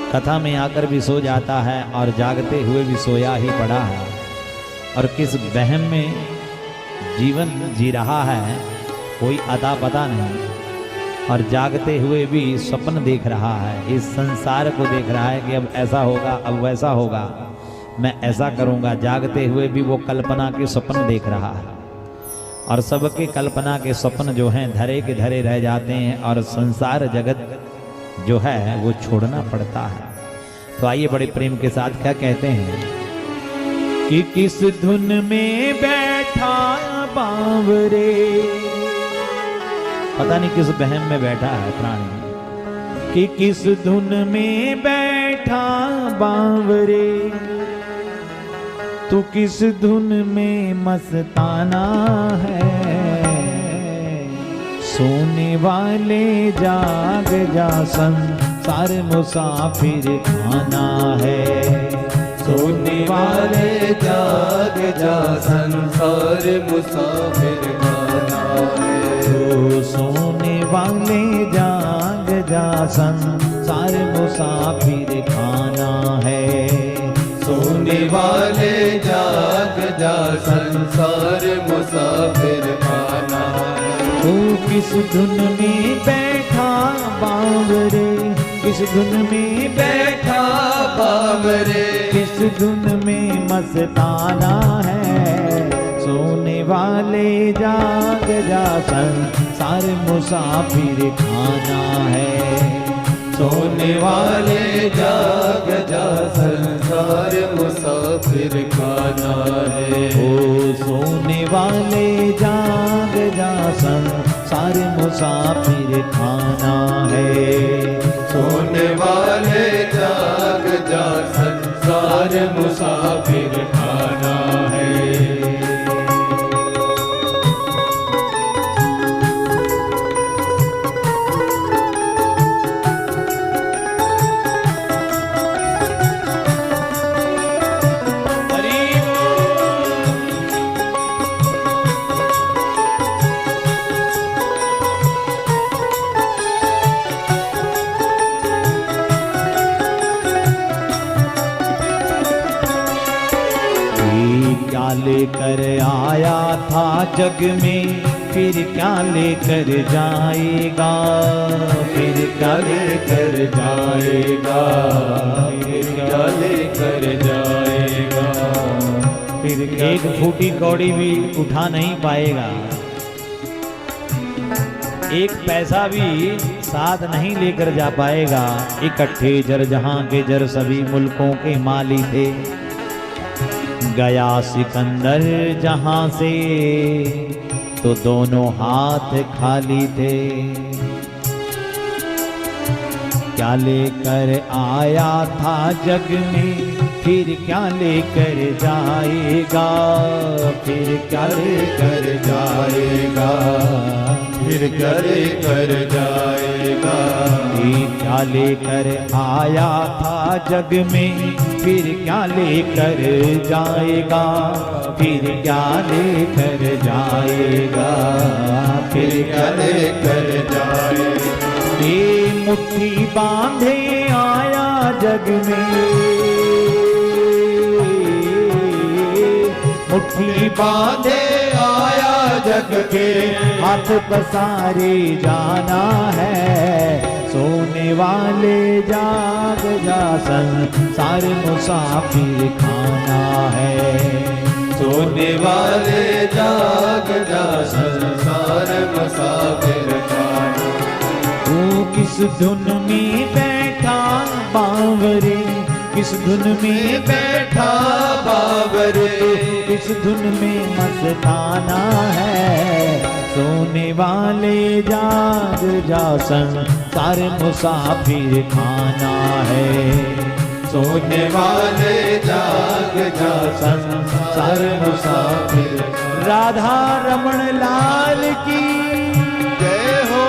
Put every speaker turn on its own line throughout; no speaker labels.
कथा में आकर भी सो जाता है और जागते हुए भी सोया ही पड़ा है, और किस वहम में जीवन जी रहा है कोई अता पता नहीं, और जागते हुए भी स्वप्न देख रहा है, इस संसार को देख रहा है कि अब ऐसा होगा, अब वैसा होगा, मैं ऐसा करूंगा। जागते हुए भी वो कल्पना के स्वप्न देख रहा है, और सबके कल्पना के स्वप्न जो हैं धरे के धरे रह जाते हैं, और संसार जगत जो है वो छोड़ना पड़ता है। तो आइए बड़े प्रेम के साथ क्या कहते हैं कि किस धुन में बैठा बावरे, पता नहीं किस बहम में बैठा है प्राणी, कि किस धुन में बैठा बावरे, तू किस धुन में मस्ताना है, सोने वाले जाग जा संसार मुसाफिर खाना है,
सोने वाले जाग जा संसार मुसाफिर खाना है,
सोने वाले जाग जा संसार मुसाफिर खाना है,
सोने वाले जाग जा संसार मुसाफिर खाना है।
तू किस धुन में बैठा बावरे, किस धुन में
बैठा बावरे,
किस धुन में मस्ताना है, सोने वाले जाग जा संसार मुसाफिर खाना है,
सोने वाले जाग जा संसार मुसाफिर खाना है,
ओ सोने वाले जाग जा संसार मुसाफिर खाना है,
सोने वाले जाग जा संसार मुसाफिर खाना है।
क्या लेकर आया था जग में, फिर क्या लेकर जाएगा, फिर क्या लेकर जाएगा,
फिर क्या लेकर जाएगा,
फिर एक फूटी कौड़ी भी उठा नहीं पाएगा, एक पैसा भी साथ नहीं लेकर जा पाएगा। इकट्ठे जर जहां के जर सभी मुल्कों के माली थे, गया सिकंदर जहां से तो दोनों हाथ खाली थे, क्या लेकर आया था जग में, फिर क्या लेकर जाएगा, फिर क्या लेकर जाएगा,
फिर क्या लेकर जाएगा,
क्या लेकर आया था जग में, फिर क्या लेकर जाएगा, फिर क्या लेकर जाएगा,
फिर क्या लेकर जाएगा।
ये मुट्ठी बांधे आया जग में, मुट्ठी
बांधे आया जग के,
हाथ पसारे जाना है, सोने वाले जाग जा संसार मुसाफिर खाना है,
सोने वाले जाग जा संसार मुसाफिर खाना।
तू किस धुन में बैठा बावरे, किस धुन में
बैठा बावरे,
किस धुन में मस्ताना है, सोने वाले जाग जा संसार मुसाफिर खाना है,
सोने वाले जाग जा संसार मुसाफिर।
राधा रमण लाल की
जय हो।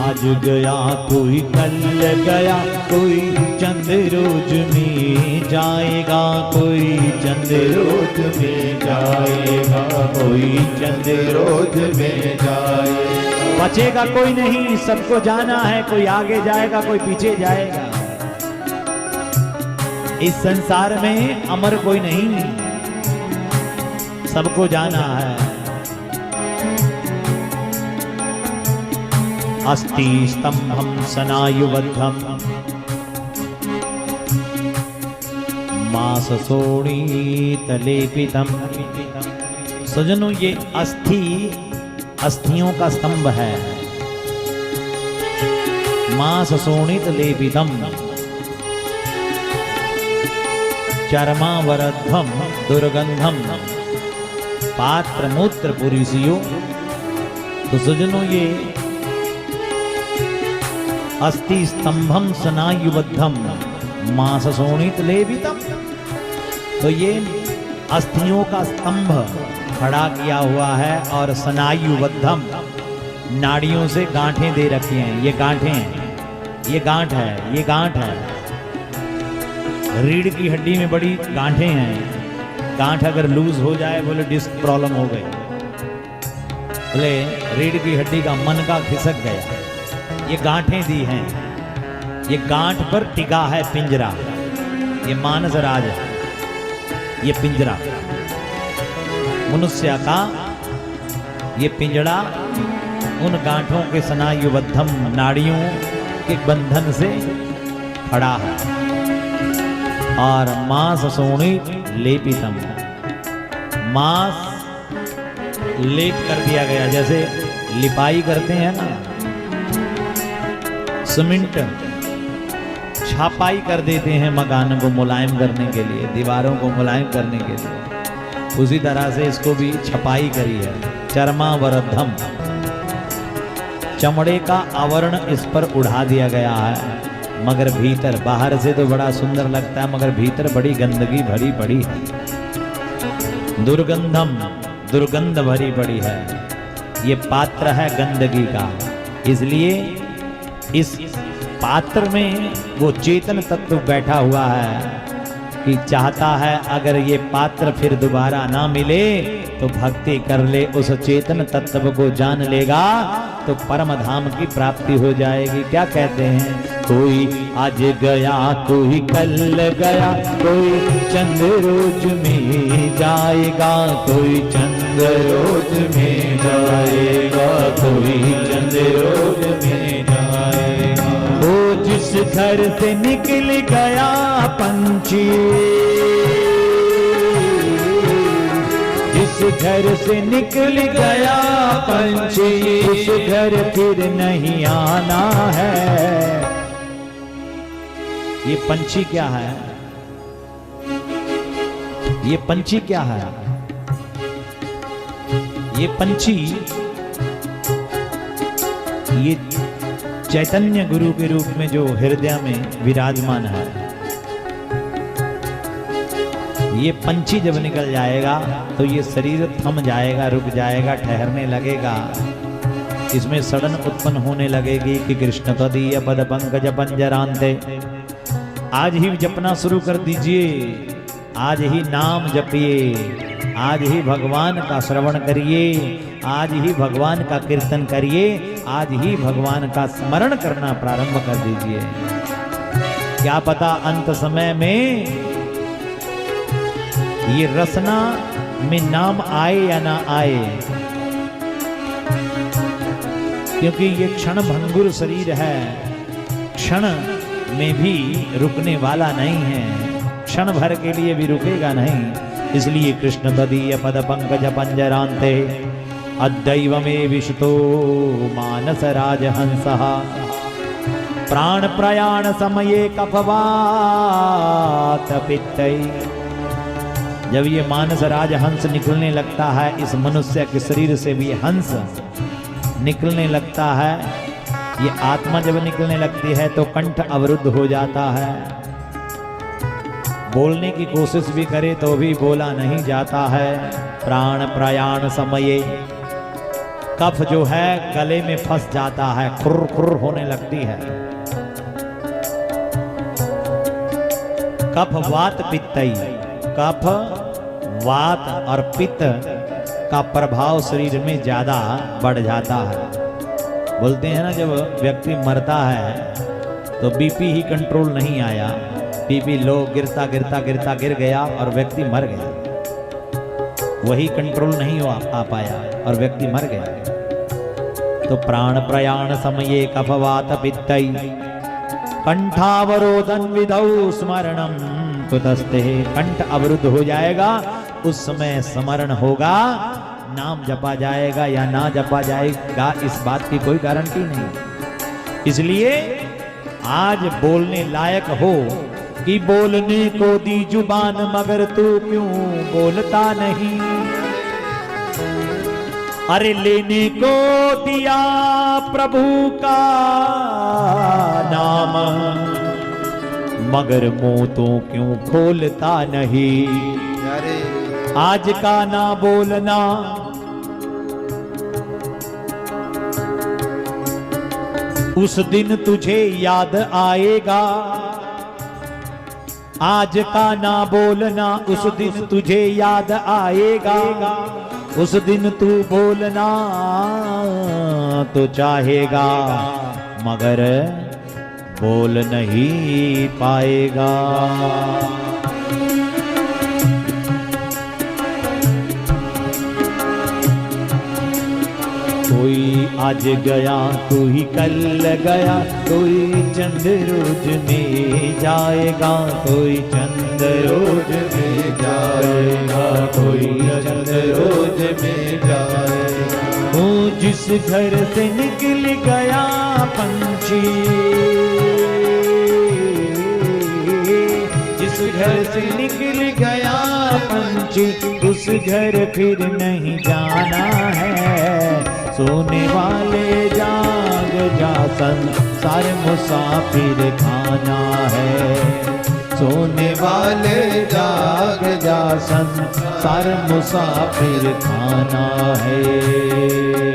आज गया कोई कल गया, कोई चंद रोज में जाएगा, कोई चंद रोज में जाएगा, कोई चंद रोज में जाएगा। बचेगा कोई नहीं, सबको जाना है, कोई आगे जाएगा कोई पीछे जाएगा। इस संसार में अमर कोई नहीं, सबको जाना है। अस्ति स्तंभम सनायुबद्धम मास शोणितलेपितम। सजनों, ये अस्थियों का स्तंभ है। मास शोणितलेपितम चर्मावरद्धम दुर्गंधम पात्र मूत्र पुरीसियो। तो सजनों, ये अस्ति स्तंभम सनायुबद्धम मास शोणितलेपितम, तो ये अस्थियों का स्तंभ खड़ा किया हुआ है और सनायुबद्धम नाड़ियों से गांठें दे रखी हैं। ये गांठें हैं, ये गांठ है, ये गांठ है। रीढ़ की हड्डी में बड़ी गांठें हैं। गांठ अगर लूज हो जाए, बोले डिस्क प्रॉब्लम हो गई, बोले रीढ़ की हड्डी का मन का खिसक गया। ये गांठें दी हैं। ये गांठ पर टिका है पिंजरा। ये मानस राज है, ये पिंजरा मनुष्य का। ये पिंजरा उन गांठों के सनायुबद्धम नाड़ियों के बंधन से खड़ा है। और मांस शोणितलेपितम, मांस लेप कर दिया गया, जैसे लिपाई करते हैं ना, सीमेंट छापाई कर देते हैं मकानों को मुलायम करने के लिए, दीवारों को मुलायम करने के लिए, उसी तरह से इसको भी छपाई करी है। चर्मावरद्धम, चमड़े का आवरण इस पर उड़ा दिया गया है, मगर भीतर, बाहर से तो बड़ा सुंदर लगता है, मगर भीतर बड़ी गंदगी भरी पड़ी है। दुर्गंधम, दुर्गंध भरी पड़ी है। ये पात्र है गंदगी का, इसलिए इस पात्र में वो चेतन तत्व बैठा हुआ है कि चाहता है अगर ये पात्र फिर दोबारा ना मिले तो भक्ति कर ले, उस चेतन तत्व को जान लेगा तो परम धाम की प्राप्ति हो जाएगी। क्या कहते हैं? कोई आज गया, कोई कल गया, कोई चंद रोज में जाएगा, कोई चंद रोज में जाएगा, कोई चंद रोज में जाएगा। वो जिस घर से निकल गया पंछी, जिस घर से निकल गया पंछी, उस घर फिर नहीं आना है। ये पंछी क्या है? ये पंछी क्या है? ये पंछी, ये चैतन्य गुरु के रूप में जो हृदय में विराजमान है। ये पंछी जब निकल जाएगा तो ये शरीर थम जाएगा, रुक जाएगा, ठहरने लगेगा। इसमें सड़न उत्पन्न होने लगेगी कि कृष्ण तदीय पद पंकज पंजरांते। आज ही जपना शुरू कर दीजिए, आज ही नाम जपिए, आज ही भगवान का श्रवण करिए, आज ही भगवान का कीर्तन करिए, आज ही भगवान का स्मरण करना प्रारंभ कर दीजिए। क्या पता अंत समय में ये रसना में नाम आए या ना आए, क्योंकि ये क्षण भंगुर शरीर है, क्षण में भी रुकने वाला नहीं है, क्षण भर के लिए भी रुकेगा नहीं। इसलिए कृष्ण तदीय पद पंकज पंजरांते अद्दैव में विशतो मानस राजहंसः प्राण प्रयाण समये कफवात पित्तै। जब ये मानस राजहंस निकलने लगता है, इस मनुष्य के शरीर से भी हंस निकलने लगता है, ये आत्मा जब निकलने लगती है तो कंठ अवरुद्ध हो जाता है, बोलने की कोशिश भी करे तो भी बोला नहीं जाता है। प्राण प्रयाण समये, कफ जो है गले में फंस जाता है, खुर खुर होने लगती है। कफ वात पित्तई, कफ वात और पित्त का प्रभाव शरीर में ज्यादा बढ़ जाता है। बोलते हैं ना, जब व्यक्ति मरता है तो बीपी ही कंट्रोल नहीं आया, बीपी लो गिरता गिरता गिरता गिर गया और व्यक्ति मर गया। वही कंट्रोल नहीं आ पाया और व्यक्ति मर गया। तो प्राण प्रयाण समये कफवात पित्तई कंठावरोधन विधौ स्मरणम कुतस्ते। कंठ अवरुद्ध हो जाएगा, उस समय स्मरण होगा, नाम जपा जाएगा या ना जपा जाएगा, इस बात की कोई गारंटी नहीं। इसलिए आज बोलने लायक हो कि बोलने को दी जुबान मगर तू क्यों बोलता नहीं। अरे लेने को दिया प्रभु का नाम मगर मुंह तो क्यों खोलता नहीं। आज का ना बोलना उस दिन तुझे याद आएगा। आज का ना बोलना उस दिन तुझे याद आएगा। उस दिन तू बोलना तो चाहेगा मगर बोल नहीं पाएगा। कोई आज गया कोई कल गया, कोई चंद रोज में जाएगा, कोई चंद रोज में जाएगा, कोई चंद रोज में जाएगा। वो जिस घर से निकल गया पंछी, जिस घर से निकल गया पंछी, उस घर फिर नहीं जाना है। सोने वाले जाग जा संसार मुसाफिर खाना है। सोने वाले जाग जा संसार मुसाफिर खाना है।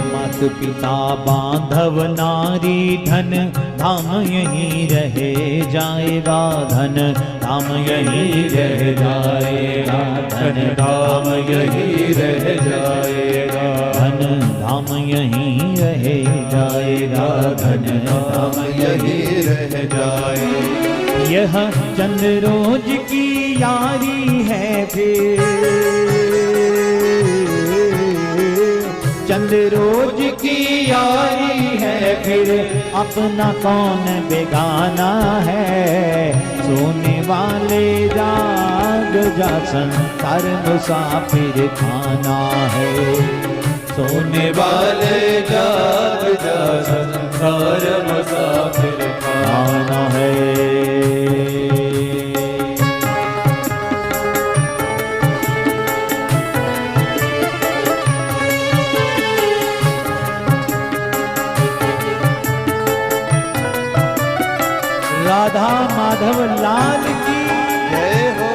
मात पिता बांधव नारी धन धाम यहीं रह जाएगा। धन धाम यहीं रह जाएगा। धन धाम यहीं रह जाएगा। धन धाम यहीं रह जाएगा। धन धाम यहीं रह जाएगा। यह चंद रोज की यारी है फिर, चंद रोज की यारी है फिर, अपना कौन बेगाना है। सोने वाले जाग जा संसार मुसाफिर खाना है। सोने वाले जाग जा संसार मुसाफिर खाना है। राधा माधव लाल की जय हो।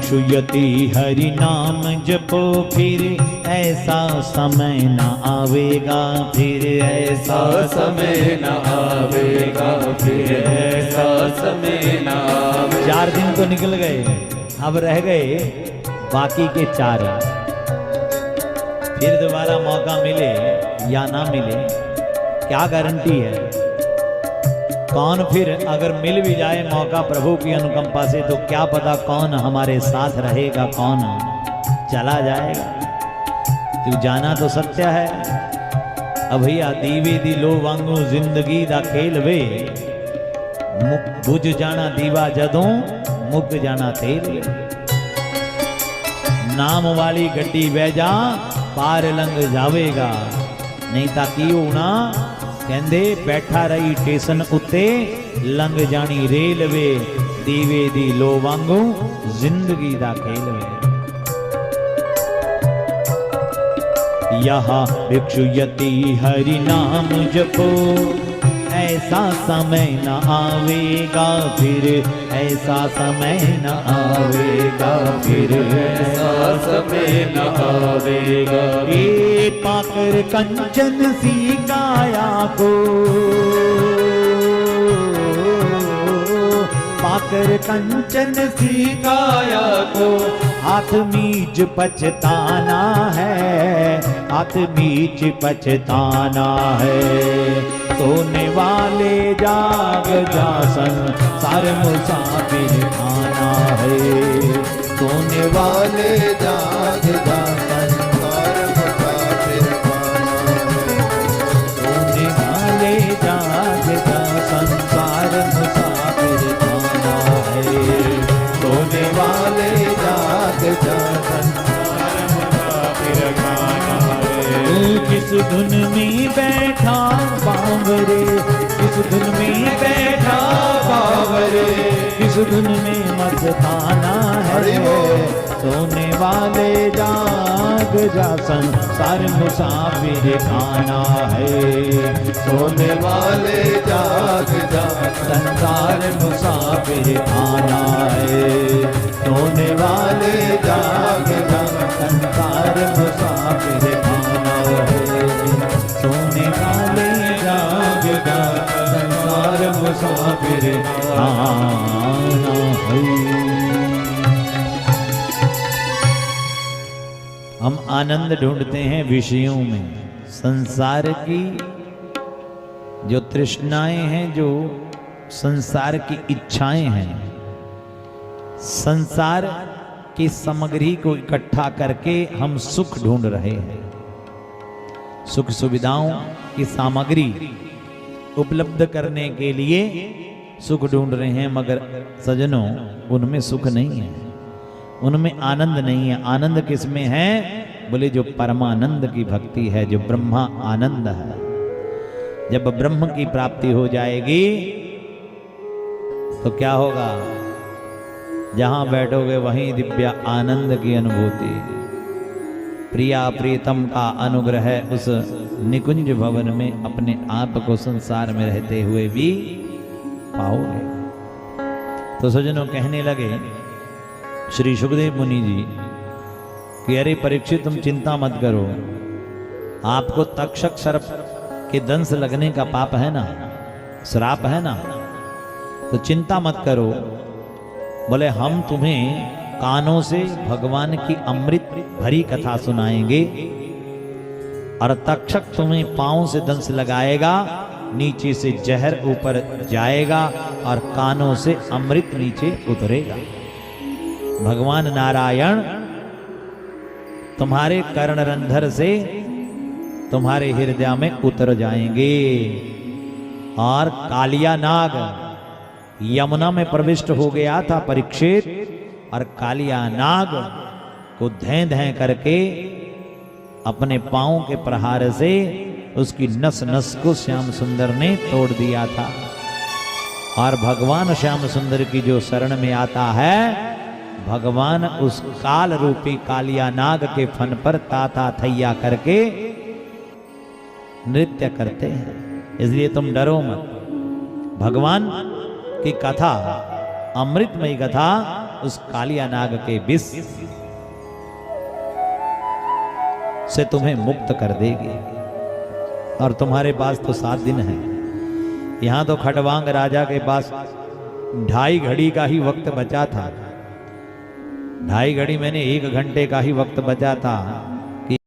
भिक्षुयति हरि नाम जपो, फिर ऐसा समय न आवेगा, फिर ऐसा
समय न आवेगा, फिर ऐसा समय न आवेगा।
4 दिन तो निकल गए, अब रह गए बाकी के 4। फिर दोबारा मौका मिले या ना मिले, क्या गारंटी है? कौन फिर अगर मिल भी जाए मौका प्रभु की अनुकंपा से, तो क्या पता कौन हमारे साथ रहेगा, कौन चला जाएगा। तू जाना तो सत्य है। अब भैया दीवे दी लो वांगू जिंदगी दा खेल वे, बुझ जाना दीवा जदों मुक जाना तेल। नाम वाली गड्डी बह जा पार लंघ जावेगा, नहीं ताकि ना कहंदे बैठा रही स्टेशन उत्ते लंघ जानी रेलवे, दीवे दी लो वांगू जिंदगी दा खेल वे। यहाँ भिक्षुयति हरि नाम जपो, ऐसा समय न आवेगा, फिर ऐसा समय न आवेगा, फिर
ऐसा समय न आवेगा।
ये पाकर कंचन सी काया को, पाकर कंचन सी काया को, हाथ मीच पछताना है, हाथ मीच पछताना है। सोने वाले जाग जा संसार मुसाफिर खाना है, सोने वाले जाग जा संसार मुसाफिर खाना है, सोने वाले जाग जा संसार मुसाफिर खाना है, सोने वाले जाग जा संसार मुसाफिर खाना है। तू किस धुन में बैठा बावरे, किस धुन में बैठा बावरे, किस धुन में मस्ताना है, सोने वाले जाग जा संसार मुसाफिर खाना है, सोने वाले जाग जा संसार मुसाफिर खाना है, सोने वाले जाग जा संसार मुसाफिर खाना है, सोने वाले जाग जा संसार मुसाफिर खाना है। हम आनंद ढूंढते हैं विषयों में, संसार की जो तृष्णाएं हैं, जो संसार की इच्छाएं हैं, संसार की सामग्री को इकट्ठा करके हम सुख ढूंढ रहे हैं। सुख सुविधाओं की सामग्री उपलब्ध करने के लिए सुख ढूंढ रहे हैं, मगर सजनों उनमें सुख नहीं है, उनमें आनंद नहीं है। आनंद किस में है? बोले जो परमानंद की भक्ति है, जो ब्रह्मा आनंद है। जब ब्रह्म की प्राप्ति हो जाएगी तो क्या होगा? जहां बैठोगे वहीं दिव्य आनंद की अनुभूति, प्रिया प्रीतम का अनुग्रह उस निकुंज भवन में अपने आप को संसार में रहते हुए भी पाओगे। तो सज्जनों कहने लगे श्री सुखदेव मुनि जी कि अरे परीक्षित तुम चिंता मत करो, आपको तक्षक सर्प के दंश लगने का पाप है ना, श्राप है ना, तो चिंता मत करो। बोले हम तुम्हें कानों से भगवान की अमृत भरी कथा सुनाएंगे और तक्षक तुम्हें पांव से दंश लगाएगा, नीचे से जहर ऊपर जाएगा और कानों से अमृत नीचे उतरेगा। भगवान नारायण तुम्हारे कर्णरंध्र से तुम्हारे हृदय में उतर जाएंगे। और कालिया नाग यमुना में प्रविष्ट हो गया था परीक्षित, और कालिया नाग को धैं धैं करके अपने पांव के प्रहार से उसकी नस नस को श्याम सुंदर ने तोड़ दिया था। और भगवान श्याम सुंदर की जो शरण में आता है, भगवान उस काल रूपी कालिया नाग के फन पर ताता थैया करके नृत्य करते हैं। इसलिए तुम डरो मत। भगवान की कथा, अमृतमयी कथा उस कालिया नाग के विष से तुम्हें मुक्त कर देगी। और तुम्हारे पास तो 7 दिन है। यहां तो खटवांग राजा के पास 2.5 घड़ी का ही वक्त बचा था। 2.5 घड़ी मैंने 1 घंटे का ही वक्त बचा था।